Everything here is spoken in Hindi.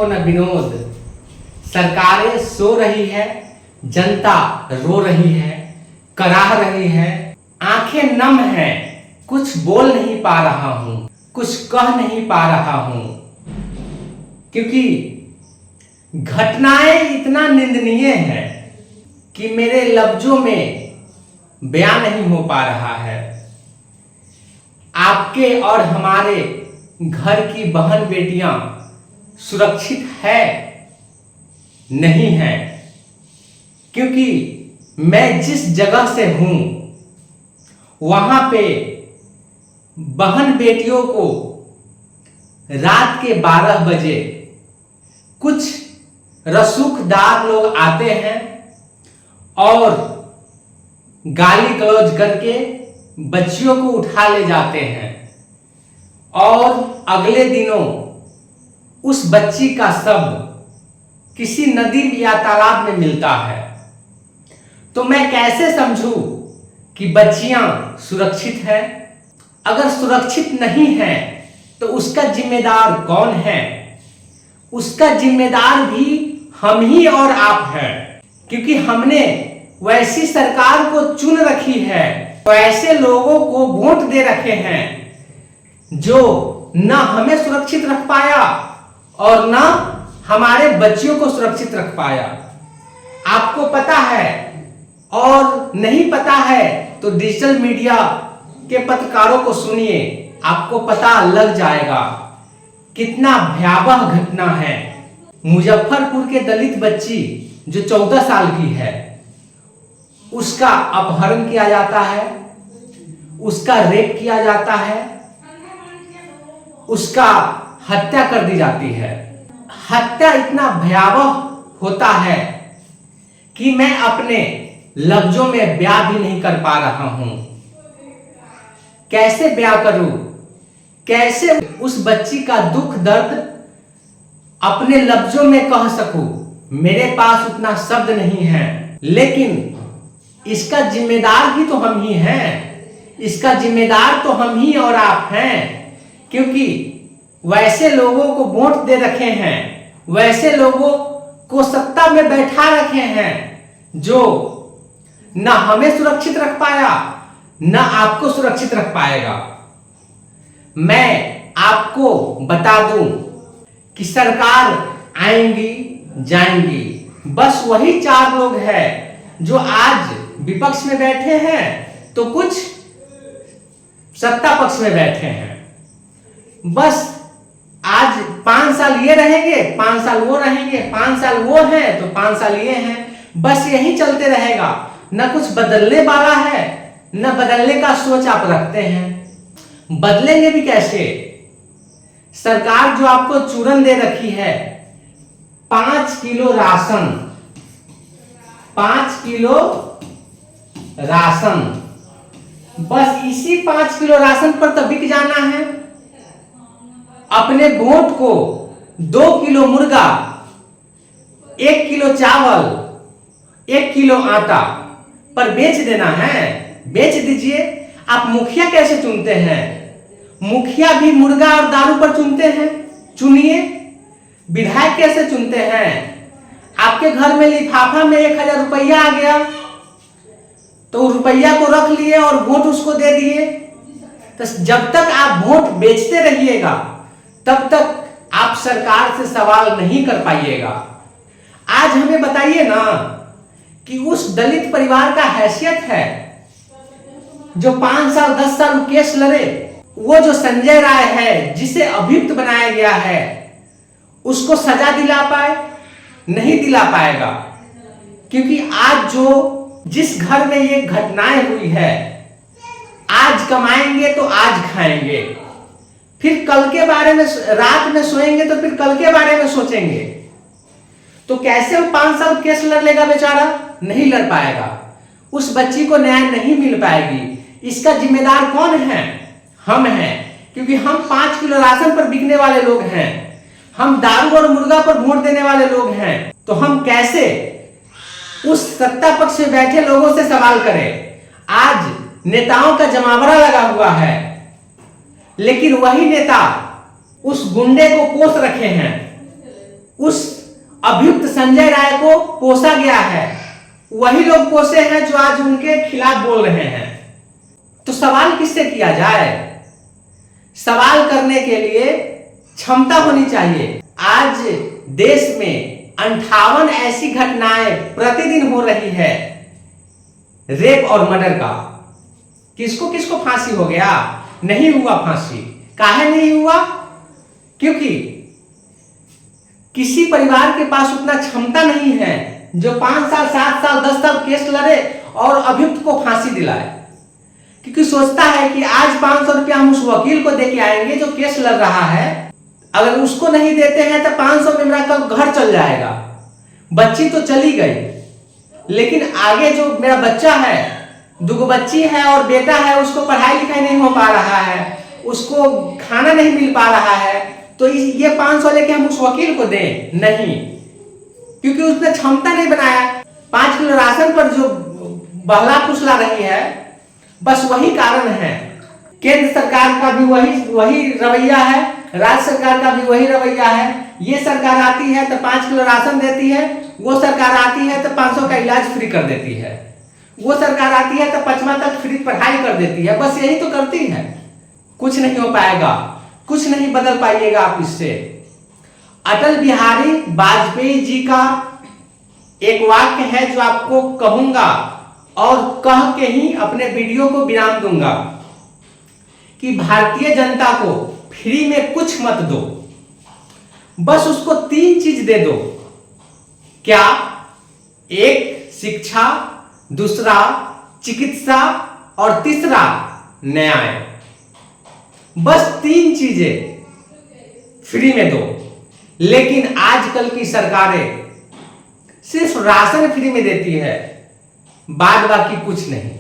हो न विनोद। सरकारें सो रही है, जनता रो रही है, कराह रही है, आंखें नम हैं, कुछ बोल नहीं पा रहा हूं, कुछ कह नहीं पा रहा हूं, क्योंकि घटनाएं इतना निंदनीय है कि मेरे लफ्जों में बयां नहीं हो पा रहा है। आपके और हमारे घर की बहन बेटियां सुरक्षित है नहीं है, क्योंकि मैं जिस जगह से हूं वहां पे बहन बेटियों को रात के 12 बजे कुछ रसूखदार लोग आते हैं और गाली गलौज करके बच्चियों को उठा ले जाते हैं और अगले दिनों उस बच्ची का शव किसी नदी या तालाब में मिलता है। तो मैं कैसे समझूं कि बच्चियां सुरक्षित है? अगर सुरक्षित नहीं है तो उसका जिम्मेदार कौन है? उसका जिम्मेदार भी हम ही और आप हैं, क्योंकि हमने वैसी सरकार को चुन रखी है, वैसे लोगों को वोट दे रखे हैं जो न हमें सुरक्षित रख पाया और न हमारे बच्चियों को सुरक्षित रख पाया। आपको पता है और नहीं पता है तो डिजिटल मीडिया के पत्रकारों को सुनिए, आपको पता लग जाएगा कितना भयावह घटना है। मुजफ्फरपुर के दलित बच्ची जो 14 साल की है, उसका अपहरण किया जाता है, उसका रेप किया जाता है, उसका हत्या कर दी जाती है। हत्या इतना भयावह होता है कि मैं अपने लफ्जों में बयां भी नहीं कर पा रहा हूं। कैसे बयां करूं? कैसे उस बच्ची का दुख दर्द अपने लफ्जों में कह सकूं? मेरे पास उतना शब्द नहीं है, लेकिन इसका जिम्मेदार भी तो हम ही हैं। इसका जिम्मेदार तो हम ही और आप हैं, क्योंकि वैसे लोगों को वोट दे रखे हैं, वैसे लोगों को सत्ता में बैठा रखे हैं जो न हमें सुरक्षित रख पाया न आपको सुरक्षित रख पाएगा। मैं आपको बता दूं कि सरकार आएंगी जाएंगी, बस वही 4 लोग हैं जो आज विपक्ष में बैठे हैं तो कुछ सत्ता पक्ष में बैठे हैं। बस आज 5 साल ये रहेंगे, 5 साल वो रहेंगे, 5 साल वो हैं तो 5 साल ये हैं, बस यही चलते रहेगा। न कुछ बदलने वाला है, न बदलने का सोच आप रखते हैं। बदलेंगे भी कैसे? सरकार जो आपको चूरन दे रखी है, 5 किलो राशन, 5 किलो राशन, बस इसी 5 किलो राशन पर तो बिक जाना है। अपने वोट को 2 किलो मुर्गा, 1 किलो चावल, 1 किलो आटा पर बेच देना है। बेच दीजिए। आप मुखिया कैसे चुनते हैं? मुखिया भी मुर्गा और दारू पर चुनते हैं, चुनिए। विधायक कैसे चुनते हैं? आपके घर में लिफाफा में 1000 रुपया आ गया तो रुपया को रख लिए और वोट उसको दे दिए। तो जब तक आप वोट बेचते रहिएगा तब तक आप सरकार से सवाल नहीं कर पाइएगा। आज हमें बताइए ना कि उस दलित परिवार का हैसियत है जो 5 साल 10 साल केस लड़े, वो जो संजय राय है जिसे अभियुक्त बनाया गया है, उसको सजा दिला पाए? नहीं दिला पाएगा, क्योंकि आज जो जिस घर में ये घटनाएं हुई है, आज कमाएंगे तो आज खाएंगे, फिर कल के बारे में, रात में सोएंगे तो फिर कल के बारे में सोचेंगे। तो कैसे वो 5 साल केस लड़ लेगा बेचारा? नहीं लड़ पाएगा। उस बच्ची को न्याय नहीं मिल पाएगी। इसका जिम्मेदार कौन है? हम हैं, क्योंकि हम 5 किलो राशन पर बिकने वाले लोग हैं, हम दारू और मुर्गा पर वोट देने वाले लोग हैं। तो हम कैसे उस सत्ता पक्ष में बैठे लोगों से सवाल करें? आज नेताओं का जमावड़ा लगा हुआ है, लेकिन वही नेता उस गुंडे को कोस रखे हैं उस अभियुक्त संजय राय को पोसा गया है, वही लोग पोसे हैं जो आज उनके खिलाफ बोल रहे हैं। तो सवाल किससे किया जाए? सवाल करने के लिए क्षमता होनी चाहिए। आज देश में 58 ऐसी घटनाएं प्रतिदिन हो रही है रेप और मर्डर का। किसको किसको फांसी हो गया? नहीं हुआ फांसी। काहे नहीं हुआ? क्योंकि किसी परिवार के पास उतना क्षमता नहीं है जो 5 साल 7 साल 10 साल केस लड़े और अभियुक्त को फांसी दिलाए। क्योंकि सोचता है कि आज 500 रुपया हम उस वकील को देके आएंगे जो केस लड़ रहा है, अगर उसको नहीं देते हैं तो 500 में मेरा कल घर चल जाएगा। बच्ची तो चली गई, लेकिन आगे जो मेरा बच्चा है, 2 बच्ची है और बेटा है, उसको पढ़ाई लिखाई नहीं हो पा रहा है, उसको खाना नहीं मिल पा रहा है, तो ये 500 लेके हम उस वकील को दें? नहीं, क्योंकि उसने क्षमता नहीं बनाया। 5 किलो राशन पर जो बहला फुसला रही है, बस वही कारण है। केंद्र सरकार का भी वही रवैया है, राज्य सरकार का भी वही रवैया है। ये सरकार आती है तो 5 किलो राशन देती है, वो सरकार आती है तो 500 का इलाज फ्री कर देती है, वो सरकार आती है तो 5वां तक फ्री पढ़ाई कर देती है। बस यही तो करती है। कुछ नहीं हो पाएगा, कुछ नहीं बदल पाइएगा आप इससे। अटल बिहारी वाजपेयी जी का एक वाक्य है जो आपको कहूंगा और कह के ही अपने वीडियो को विराम दूंगा कि भारतीय जनता को फ्री में कुछ मत दो, बस उसको 3 चीज दे दो। क्या? 1 शिक्षा, दूसरा चिकित्सा और तीसरा न्याय। बस 3 चीजें फ्री में दो। लेकिन आजकल की सरकारें सिर्फ राशन फ्री में देती है, बाद बाकी कुछ नहीं।